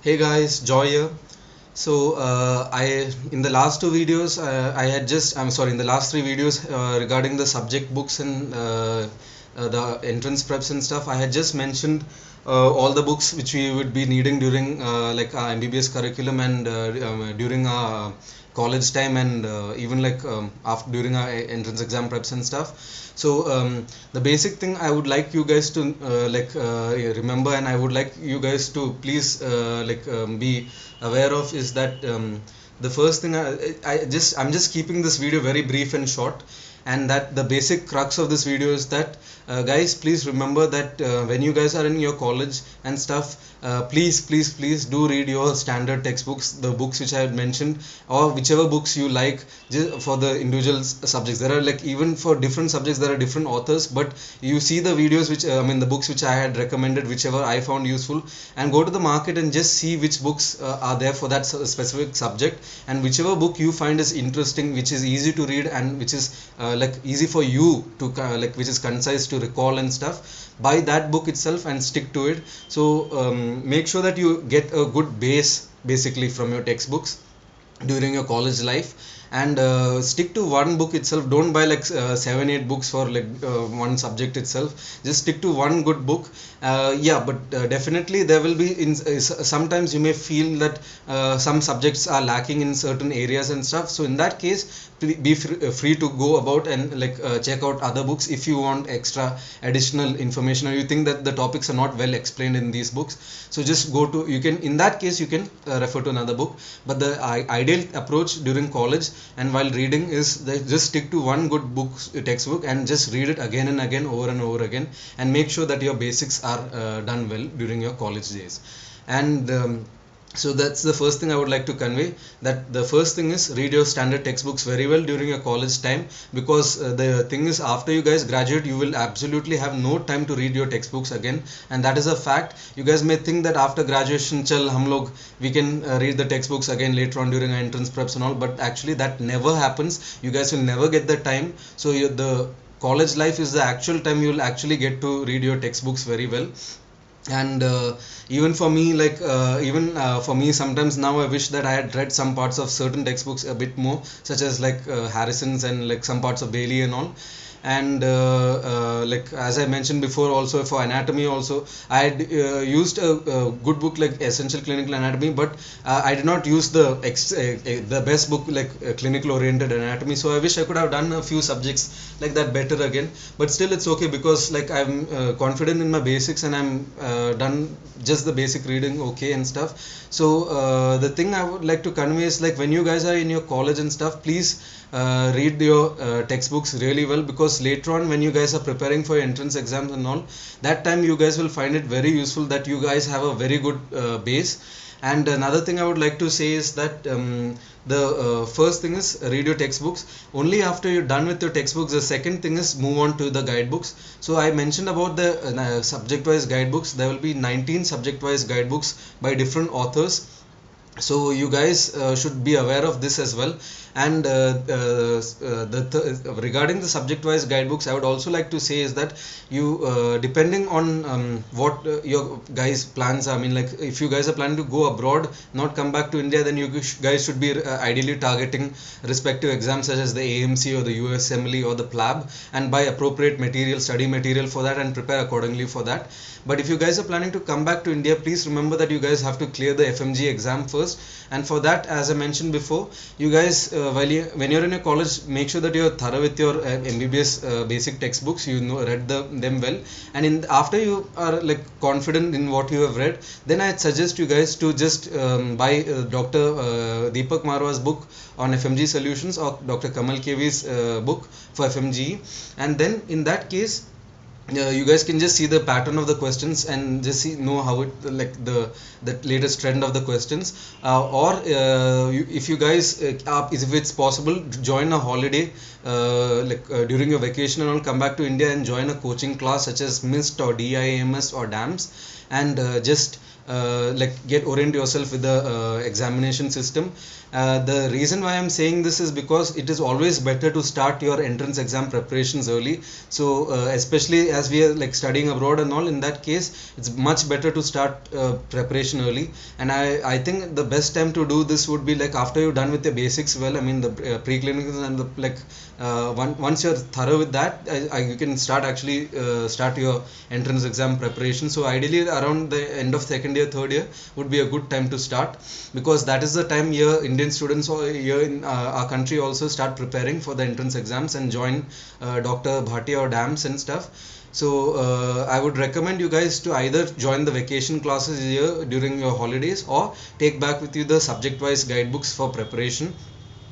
Hey guys, Joy here. I in the last two videos I had just I'm sorry in the last three videos regarding the subject books and the entrance preps and stuff, I had just mentioned all the books which we would be needing during like our MBBS curriculum and during our college time and even like after during our entrance exam preps and stuff. The basic thing I would like you guys to remember, and I would like you guys to please be aware of, is that the first thing I'm just keeping this video very brief and short, and that the basic crux of this video is that guys, please remember that when you guys are in your college and stuff, please do read your standard textbooks, the books which I had mentioned, or whichever books you like for the individual subjects. There are like, even for different subjects there are different authors, but you see the videos which the books which I had recommended, whichever I found useful, and go to the market and just see which books are there for that specific subject, and whichever book you find is interesting, which is easy to read, and which is easy for you to which is concise to recall and stuff, buy that book itself and stick to it. Make sure that you get a good base basically from your textbooks during your college life, and stick to one book itself. Don't buy like 7 8 books for one subject itself. Just stick to one good book. Yeah, but definitely there will be sometimes you may feel that some subjects are lacking in certain areas and stuff. So in that case, be free to go about and check out other books if you want extra additional information, or you think that the topics are not well explained in these books. So just go to, you can, in that case you can refer to another book. But the ideal approach during college and while reading is that just stick to one good book, textbook, and just read it again and again, over and over again, and make sure that your basics are done well during your college days. And so that's the first thing I would like to convey, that the first thing is read your standard textbooks very well during your college time, because the thing is, after you guys graduate, you will absolutely have no time to read your textbooks again, and that is a fact. You guys may think that after graduation, chal hum log, we can read the textbooks again later on during our entrance preps and all, but actually that never happens. You guys will never get the time. So the college life is the actual time you will actually get to read your textbooks very well. And even for me, for me, sometimes now I wish that I had read some parts of certain textbooks a bit more, such as Harrison's and like some parts of Bailey and all. And as I mentioned before, also for anatomy also, I had used a good book like Essential Clinical Anatomy, but I did not use the best book like clinical oriented anatomy. So I wish I could have done a few subjects like that better again, but still it's okay, because like I'm confident in my basics, and I'm done just the basic reading okay and stuff. So the thing I would like to convey is, like, when you guys are in your college and stuff, please read your textbooks really well, because later on when you guys are preparing for your entrance exams and all, that time you guys will find it very useful that you guys have a very good base. And another thing I would like to say is that the first thing is read your textbooks. Only after you're done with your textbooks, the second thing is move on to the guidebooks. So I mentioned about the subject wise guidebooks. There will be 19 subject wise guidebooks by different authors, so you guys should be aware of this as well. And regarding the subject wise guidebooks, I would also like to say is that you depending on what your guys plans are, I mean, like, if you guys are planning to go abroad, not come back to India, then you guys should be ideally targeting respective exams such as the AMC or the USMLE or the PLAB, and buy appropriate material, study material for that, and prepare accordingly for that. But if you guys are planning to come back to India, please remember that you guys have to clear the FMGE exam first. And for that, as I mentioned before, you guys when you're in your college, make sure that you're thorough with your MBBS basic textbooks. You know, read them well, and after you are like confident in what you have read, then I'd suggest you guys to just buy Dr. Deepak Marwa's book on FMGE solutions, or Dr. Kamal KV's book for FMGE. And then in that case, you guys can just see the pattern of the questions and just know how it, like, the latest trend of the questions, if you guys if it's possible, join a holiday during your vacation and all, come back to India and join a coaching class such as MIST or DIAMS or DAMS, and just orient yourself with the examination system. The reason why I'm saying this is because it is always better to start your entrance exam preparations early. So especially as we are like studying abroad and all, in that case it's much better to start preparation early. And I think the best time to do this would be like after you're done with the basics well, I mean the preclinicals and the once you're thorough with that, you can start actually start your entrance exam preparation. So ideally around the end of second year, third year would be a good time to start, because that is the time here Indian students here in our country also start preparing for the entrance exams and join Dr. Bhatia or DAMS and stuff. So I would recommend you guys to either join the vacation classes here during your holidays, or take back with you the subject wise guidebooks for preparation.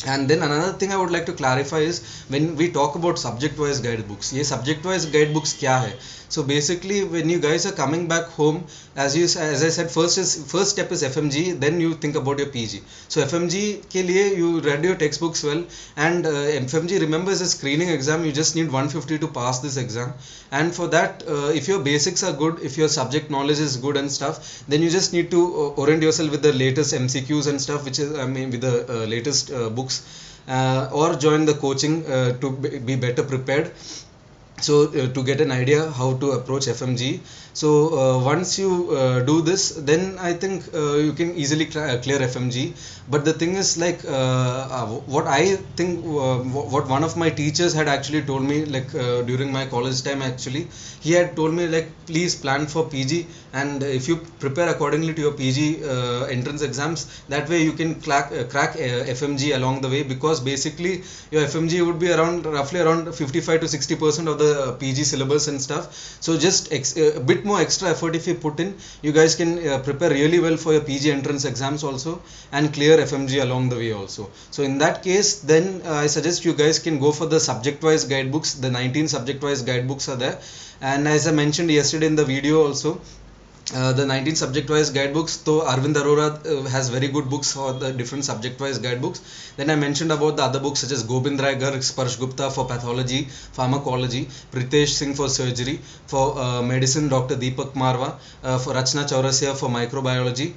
And then another thing I would like to clarify is, when we talk about subject wise guidebooks, ये subject wise guidebooks क्या है? So basically when you guys are coming back home, as I said, first step is FMGE, then you think about your PG. So FMGE के लिए you read your textbooks well, and FMGE, remember, is a screening exam. You just need 150 to pass this exam, and for that if your basics are good, if your subject knowledge is good and stuff, then you just need to orient yourself with the latest MCQs and stuff, which is, I mean, with the latest books, or join the coaching to be better prepared. So to get an idea how to approach FMG. So once you do this, then I think you can easily clear FMG. But the thing is, like what I think, what one of my teachers had actually told me, like during my college time, actually he had told me, like, please plan for PG, and if you prepare accordingly to your PG entrance exams, that way you can crack FMG along the way, because basically your FMG would be roughly around 55 to 60% of the PG syllabus and stuff. So just a bit more extra effort if you put in, you guys can prepare really well for your PG entrance exams also, and clear FMG along the way also. So in that case, then I suggest you guys can go for the subject wise guidebooks. The 19 subject wise guidebooks are there, and as I mentioned yesterday in the video also, the 19 subject wise guidebooks, so Arvind Arora has very good books for the different subject wise guidebooks. Then I mentioned about the other books such as Gobind Rai Garg, Sparsh Gupta for pathology, pharmacology, Pritesh Singh for surgery, for medicine Dr. Deepak Marwa, for Rachna Chaurasia for microbiology,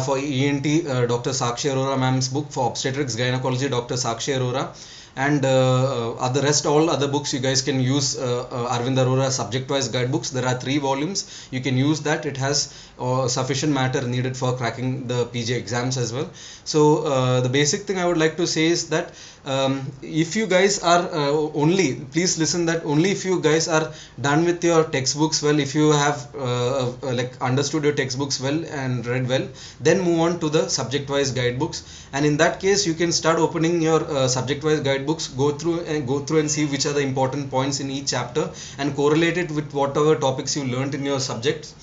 for ENT Dr. Sakshi Arora ma'am's book, for obstetrics gynecology Dr. Sakshi Arora, and all other books you guys can use Arvind Arora subject wise guidebooks. There are 3 volumes. You can use that. It has sufficient matter needed for cracking the PG exams as well. So the basic thing I would like to say is that if you guys are please listen, that only if you guys are done with your textbooks well, if you have like understood your textbooks well and read well, then move on to the subject wise guidebooks. And in that case, you can start opening your subject wise guidebooks, go through and see which are the important points in each chapter, and correlate it with whatever topics you learned in your subject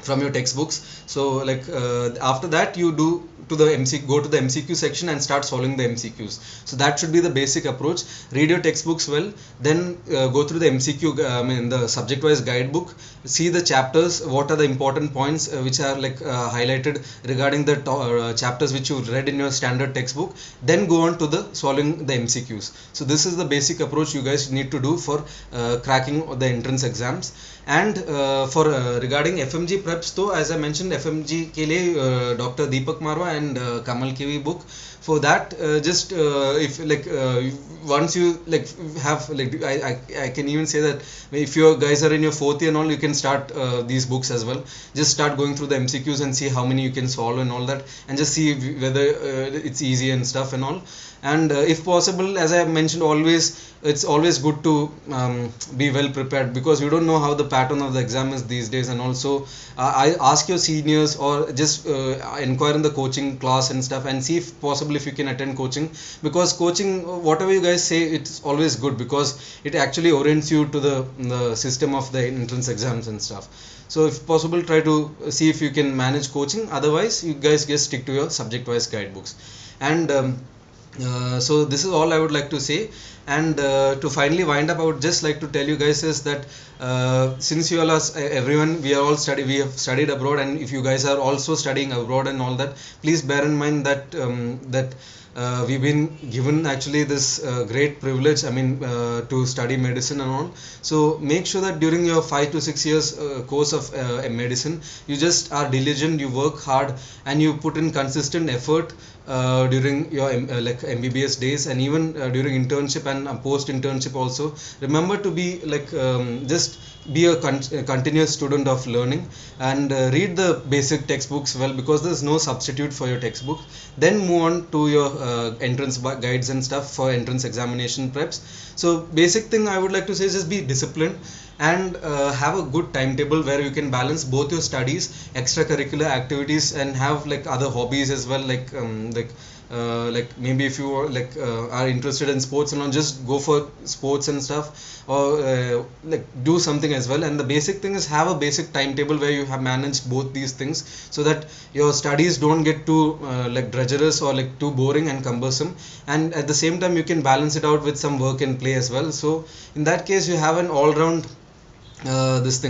from your textbooks. So like after that, you go to the MCQ section and start solving the MCQs. So that should be the basic approach. Read your textbooks well, then go through the MCQ, the subject wise guidebook, see the chapters, what are the important points which are like highlighted regarding the chapters which you read in your standard textbook, then go on to the solving the MCQs. So this is the basic approach you guys need to do for cracking the entrance exams. And for regarding FMG preps, though, as I mentioned, FMG ke liye Dr. Deepak Marwa and Kamal Kiwi book. For that, just if like once you like have like I can even say that if you guys are in your 4th year and all, you can start these books as well. Just start going through the MCQs and see how many you can solve and all that, and just see whether it's easy and stuff and all. And if possible, as I mentioned, it's always good to be well prepared, because you don't know how the pattern of the exam is these days. And also I ask your seniors, or just inquire in the coaching class and stuff, and see if possible if you can attend coaching, because coaching, whatever you guys say, it's always good, because it actually orients you to the system of the entrance exams and stuff. So if possible, try to see if you can manage coaching. Otherwise, you guys just stick to your subject wise guidebooks. And so this is all I would like to say. And to finally wind up, I would just like to tell you guys is that since you all are everyone, we have studied abroad, and if you guys are also studying abroad and all that, please bear in mind that we've been given actually this great privilege, I mean, to study medicine and all. So make sure that during your 5 to 6 years course of medicine, you just are diligent, you work hard, and you put in consistent effort during your like MBBS days, and even during internship and post internship also. Remember to be like just be a continuous student of learning, and read the basic textbooks well, because there's no substitute for your textbook. Then move on to your entrance guides and stuff for entrance examination preps. So basic thing I would like to say is just be disciplined, and have a good timetable where you can balance both your studies, extracurricular activities, and have like other hobbies as well, like maybe if you are like are interested in sports and all, just go for sports and stuff, or like do something as well. And the basic thing is have a basic timetable where you have managed both these things, so that your studies don't get too like drudgerous or like too boring and cumbersome, and at the same time you can balance it out with some work and play as well. So in that case you have an all-round this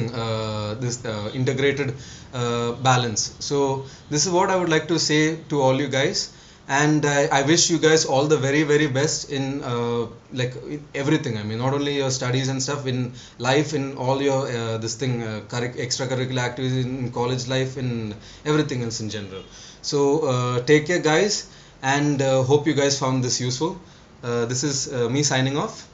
integrated balance. So this is what I would like to say to all you guys, and I wish you guys all the very very best in like in everything. I mean, not only your studies and stuff, in life, in all your extracurricular activities, in college life, in everything else in general. So take care guys, and hope you guys found this useful. This is me signing off.